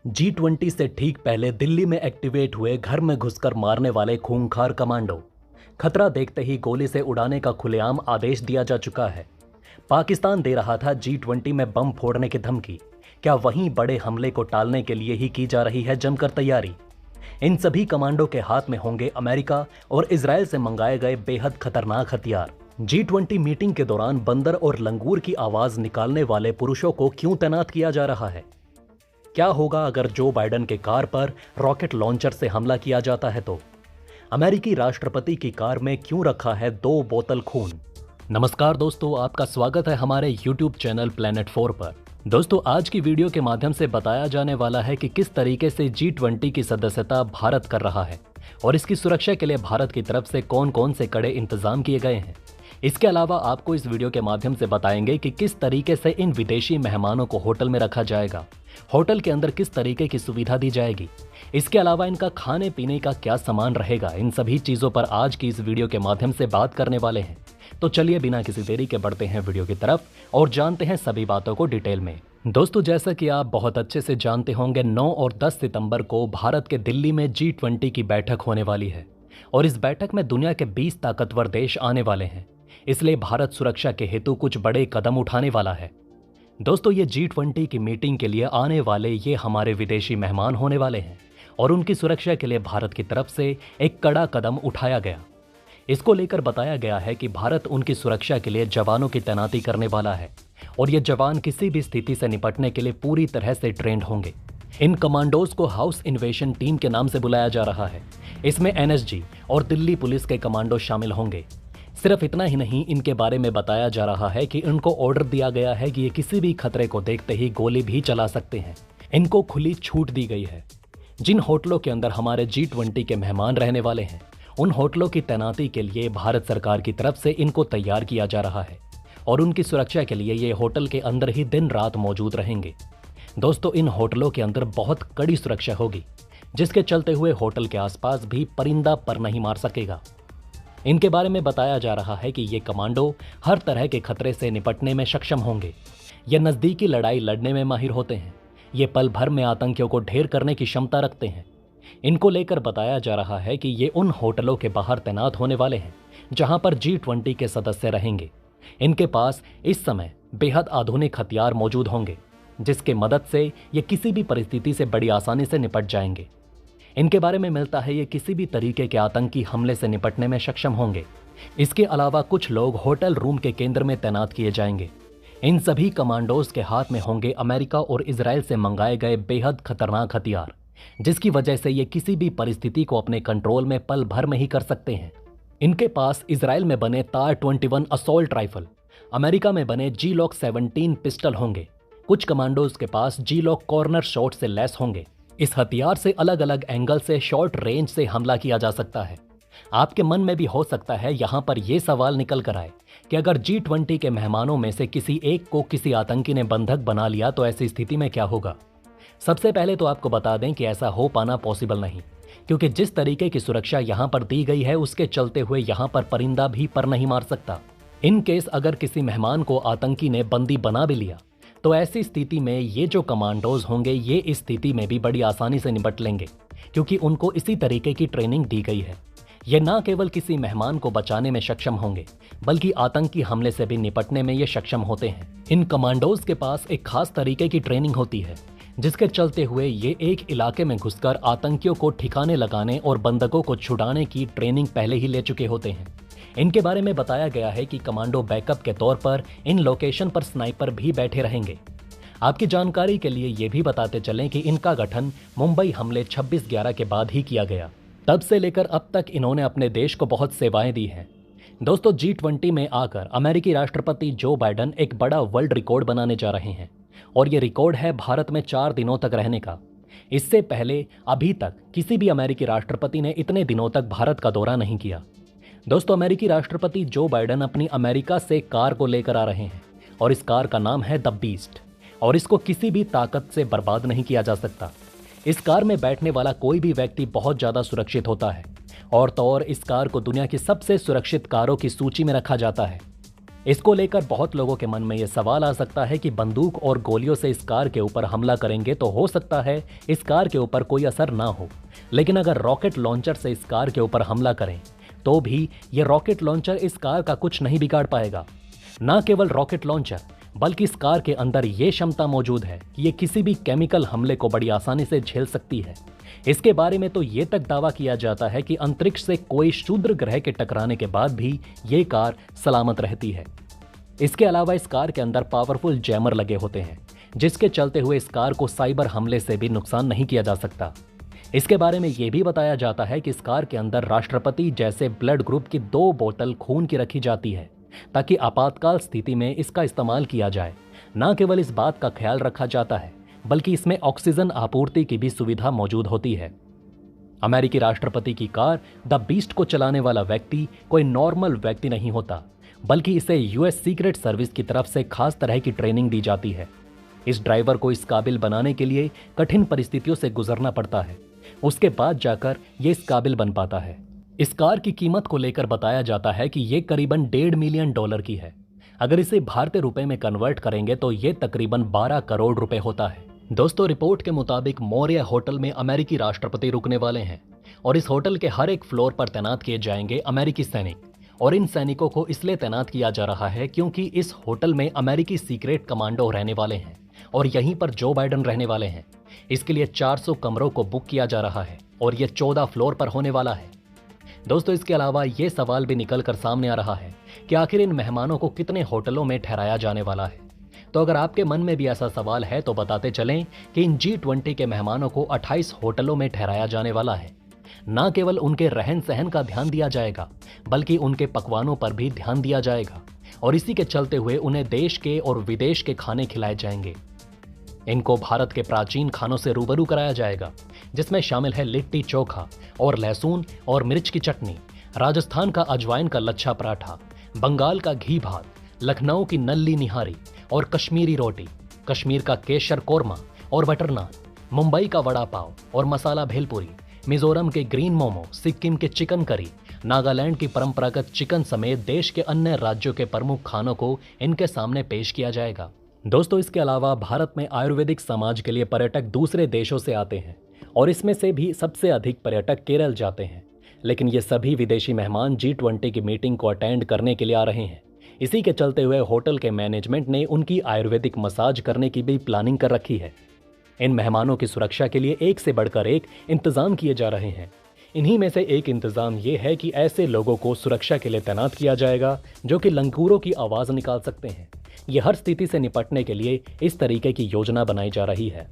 G20 से ठीक पहले दिल्ली में एक्टिवेट हुए घर में घुसकर मारने वाले खूंखार कमांडो। खतरा देखते ही गोली से उड़ाने का खुलेआम आदेश दिया जा चुका है। पाकिस्तान दे रहा था G20 में बम फोड़ने की धमकी। क्या वहीं बड़े हमले को टालने के लिए ही की जा रही है जमकर तैयारी? इन सभी कमांडो के हाथ में होंगे अमेरिका और इजराइल से मंगाए गए बेहद खतरनाक हथियार। G20 मीटिंग के दौरान बंदर और लंगूर की आवाज निकालने वाले पुरुषों को क्यों तैनात किया जा रहा है? क्या होगा अगर जो बाइडेन के कार पर रॉकेट लॉन्चर से हमला किया जाता है तो? अमेरिकी राष्ट्रपति की कार में क्यों रखा है 2 बोतल खून? नमस्कार दोस्तों, आपका स्वागत है हमारे YouTube चैनल प्लेनेट 4 पर। दोस्तों, आज की वीडियो के माध्यम से बताया जाने वाला है कि किस तरीके से G20 की सदस्यता भारत कर रहा है और इसकी सुरक्षा के लिए भारत की तरफ से कौन कौन से कड़े इंतजाम किए गए हैं। इसके अलावा आपको इस वीडियो के माध्यम से बताएंगे कि किस तरीके से इन विदेशी मेहमानों को होटल में रखा जाएगा, होटल के अंदर किस तरीके की सुविधा दी जाएगी, इसके अलावा इनका खाने पीने का क्या सामान रहेगा। इन सभी चीजों पर आज की इस वीडियो के माध्यम से बात करने वाले हैं। तो चलिए बिना किसी देरी के बढ़ते हैं वीडियो की तरफ और जानते हैं सभी बातों को डिटेल में। दोस्तों, जैसा कि आप बहुत अच्छे से जानते होंगे, 9 और 10 सितंबर को भारत के दिल्ली में G20 की बैठक होने वाली है और इस बैठक में दुनिया के 20 ताकतवर देश आने वाले हैं। इसलिए भारत सुरक्षा के हेतु कुछ बड़े कदम उठाने वाला है। दोस्तों, ये G20 की मीटिंग के लिए आने वाले ये हमारे विदेशी मेहमान होने वाले हैं और उनकी सुरक्षा के लिए भारत की तरफ से एक कड़ा कदम उठाया गया। इसको लेकर बताया गया है कि भारत उनकी सुरक्षा के लिए जवानों की तैनाती करने वाला है और ये जवान किसी भी स्थिति से निपटने के लिए पूरी तरह से ट्रेंड होंगे। इन कमांडोज को हाउस इन्वेशन टीम के नाम से बुलाया जा रहा है। इसमें NSG और दिल्ली पुलिस के कमांडो शामिल होंगे। सिर्फ इतना ही नहीं, इनके बारे में बताया जा रहा है कि इनको ऑर्डर दिया गया है कि ये किसी भी खतरे को देखते ही गोली भी चला सकते हैं। इनको खुली छूट दी गई है। जिन होटलों के अंदर हमारे G20 के मेहमान रहने वाले हैं, उन होटलों की तैनाती के लिए भारत सरकार की तरफ से इनको तैयार किया जा रहा है और उनकी सुरक्षा के लिए ये होटल के अंदर ही दिन रात मौजूद रहेंगे। दोस्तों, इन होटलों के अंदर बहुत कड़ी सुरक्षा होगी, जिसके चलते हुए होटल के आसपास भी परिंदा पर नहीं मार सकेगा। इनके बारे में बताया जा रहा है कि ये कमांडो हर तरह के खतरे से निपटने में सक्षम होंगे। ये नज़दीकी लड़ाई लड़ने में माहिर होते हैं। ये पल भर में आतंकियों को ढेर करने की क्षमता रखते हैं। इनको लेकर बताया जा रहा है कि ये उन होटलों के बाहर तैनात होने वाले हैं जहां पर G20 के सदस्य रहेंगे। इनके पास इस समय बेहद आधुनिक हथियार मौजूद होंगे, जिसके मदद से ये किसी भी परिस्थिति से बड़ी आसानी से निपट जाएंगे। इनके बारे में मिलता है ये किसी भी तरीके के आतंकी हमले से निपटने में सक्षम होंगे। इसके अलावा कुछ लोग होटल रूम के केंद्र में तैनात किए जाएंगे। इन सभी कमांडोज के हाथ में होंगे अमेरिका और इजराइल से मंगाए गए बेहद खतरनाक हथियार, जिसकी वजह से ये किसी भी परिस्थिति को अपने कंट्रोल में पल भर में ही कर सकते हैं। इनके पास इजराइल में बने तार 21 असॉल्ट राइफल, अमेरिका में बने Glock 17 पिस्टल होंगे। कुछ कमांडोज के पास Glock कॉर्नर शॉट से लैस होंगे। इस हथियार से अलग अलग एंगल से शॉर्ट रेंज से हमला किया जा सकता है। आपके मन में भी हो सकता है यहाँ पर यह सवाल निकल कर आए कि अगर G20 के मेहमानों में से किसी एक को किसी आतंकी ने बंधक बना लिया तो ऐसी स्थिति में क्या होगा। सबसे पहले तो आपको बता दें कि ऐसा हो पाना पॉसिबल नहीं, क्योंकि जिस तरीके की सुरक्षा यहाँ पर दी गई है उसके चलते हुए यहाँ पर परिंदा भी पर नहीं मार सकता। इन केस अगर किसी मेहमान को आतंकी ने बंदी बना भी लिया तो ऐसी स्थिति में ये जो कमांडोज होंगे ये इस स्थिति में भी बड़ी आसानी से निपट लेंगे, क्योंकि उनको इसी तरीके की ट्रेनिंग दी गई है। ये न केवल किसी मेहमान को बचाने में सक्षम होंगे, बल्कि आतंकी हमले से भी निपटने में ये सक्षम होते हैं। इन कमांडोज के पास एक खास तरीके की ट्रेनिंग होती है, जिसके चलते हुए ये एक इलाके में घुसकर आतंकियों को ठिकाने लगाने और बंधकों को छुड़ाने की ट्रेनिंग पहले ही ले चुके होते हैं। इनके बारे में बताया गया है कि कमांडो बैकअप के तौर पर इन लोकेशन पर स्नाइपर भी बैठे रहेंगे। आपकी जानकारी के लिए ये भी बताते चलें कि इनका गठन मुंबई हमले 26/11 के बाद ही किया गया। तब से लेकर अब तक इन्होंने अपने देश को बहुत सेवाएं दी हैं। दोस्तों, G20 में आकर अमेरिकी राष्ट्रपति जो बाइडेन एक बड़ा वर्ल्ड रिकॉर्ड बनाने जा रहे हैं और ये रिकॉर्ड है भारत में 4 दिनों तक रहने का। इससे पहले अभी तक किसी भी अमेरिकी राष्ट्रपति ने इतने दिनों तक भारत का दौरा नहीं किया। दोस्तों, अमेरिकी राष्ट्रपति जो बाइडेन अपनी अमेरिका से कार को लेकर आ रहे हैं और इस कार का नाम है द बीस्ट और इसको किसी भी ताकत से बर्बाद नहीं किया जा सकता। इस कार में बैठने वाला कोई भी व्यक्ति बहुत ज़्यादा सुरक्षित होता है और तो और इस कार को दुनिया की सबसे सुरक्षित कारों की सूची में रखा जाता है। इसको लेकर बहुत लोगों के मन में यह सवाल आ सकता है कि बंदूक और गोलियों से इस कार के ऊपर हमला करेंगे तो हो सकता है इस कार के ऊपर कोई असर ना हो, लेकिन अगर रॉकेट लॉन्चर से इस कार के ऊपर हमला करें तो भी यह रॉकेट लॉन्चर इस कार का कुछ नहीं बिगाड़ पाएगा। न केवल रॉकेट लॉन्चर बल्कि इस कार के अंदर यह क्षमता मौजूद है कि यह किसी भी केमिकल हमले को बड़ी आसानी से झेल सकती है। इसके बारे में तो ये तक दावा किया जाता है कि अंतरिक्ष से कोई क्षुद्र ग्रह के टकराने के बाद भी ये कार सलामत रहती है। इसके अलावा इस कार के अंदर पावरफुल जैमर लगे होते हैं, जिसके चलते हुए इस कार को साइबर हमले से भी नुकसान नहीं किया जा सकता। इसके बारे में यह भी बताया जाता है कि इस कार के अंदर राष्ट्रपति जैसे ब्लड ग्रुप की 2 बोतल खून की रखी जाती है ताकि आपातकाल स्थिति में इसका इस्तेमाल किया जाए। न केवल इस बात का ख्याल रखा जाता है बल्कि इसमें ऑक्सीजन आपूर्ति की भी सुविधा मौजूद होती है। अमेरिकी राष्ट्रपति की कार द बीस्ट को चलाने वाला व्यक्ति कोई नॉर्मल व्यक्ति नहीं होता, बल्कि इसे यूएस सीक्रेट सर्विस की तरफ से खास तरह की ट्रेनिंग दी जाती है। इस ड्राइवर को इस काबिल बनाने के लिए कठिन परिस्थितियों से गुजरना पड़ता है, उसके बाद जाकर ये इस काबिल बन पाता है। इस कार की कीमत को लेकर बताया जाता है कि ये करीबन $1.5 मिलियन की है। अगर इसे भारतीय रुपए में कन्वर्ट करेंगे तो ये तकरीबन 12 करोड़ रुपए होता है। दोस्तों, रिपोर्ट के मुताबिक मौर्य होटल में अमेरिकी राष्ट्रपति रुकने वाले हैं और इस होटल के हर एक फ्लोर पर तैनात किए जाएंगे अमेरिकी सैनिक। और इन सैनिकों को इसलिए तैनात किया जा रहा है क्योंकि इस होटल में अमेरिकी सीक्रेट कमांडो रहने वाले हैं और यहीं पर जो बाइडन रहने वाले हैं। इसके लिए 400 कमरों को बुक किया जा रहा है और यह 14 फ्लोर पर होने वाला है। दोस्तों, इसके अलावा ये सवाल भी निकल कर सामने आ रहा है कि आखिर इन मेहमानों को कितने होटलों में ठहराया जाने वाला है। तो अगर आपके मन में भी ऐसा सवाल है तो बताते चलें कि इन G20 के मेहमानों को 28 होटलों में ठहराया जाने वाला है। न केवल उनके रहन सहन का ध्यान दिया जाएगा बल्कि उनके पकवानों पर भी ध्यान दिया जाएगा और इसी के चलते हुए उन्हें देश के और विदेश के खाने खिलाए जाएंगे। इनको भारत के प्राचीन खानों से रूबरू कराया जाएगा, जिसमें शामिल है लिट्टी चोखा और लहसुन और मिर्च की चटनी, राजस्थान का अजवाइन का लच्छा पराठा, बंगाल का घी भात, लखनऊ की नल्ली निहारी और कश्मीरी रोटी, कश्मीर का केसर कोरमा और बटर नान, मुंबई का वड़ा पाव और मसाला भेलपुरी, मिजोरम के ग्रीन मोमो, सिक्किम के चिकन करी, नागालैंड की परंपरागत चिकन समेत देश के अन्य राज्यों के प्रमुख खानों को इनके सामने पेश किया जाएगा। दोस्तों, इसके अलावा भारत में आयुर्वेदिक समाज के लिए पर्यटक दूसरे देशों से आते हैं और इसमें से भी सबसे अधिक पर्यटक केरल जाते हैं। लेकिन ये सभी विदेशी मेहमान G20 की मीटिंग को अटेंड करने के लिए आ रहे हैं। इसी के चलते हुए होटल के मैनेजमेंट ने उनकी आयुर्वेदिक मसाज करने की भी प्लानिंग कर रखी है। इन मेहमानों की सुरक्षा के लिए एक से बढ़कर एक इंतजाम किए जा रहे हैं। इन्हीं में से एक इंतजाम ये है कि ऐसे लोगों को सुरक्षा के लिए तैनात किया जाएगा जो कि लंगूरों की आवाज़ निकाल सकते हैं। ये हर स्थिति से निपटने के लिए इस तरीके की योजना बनाई जा रही है।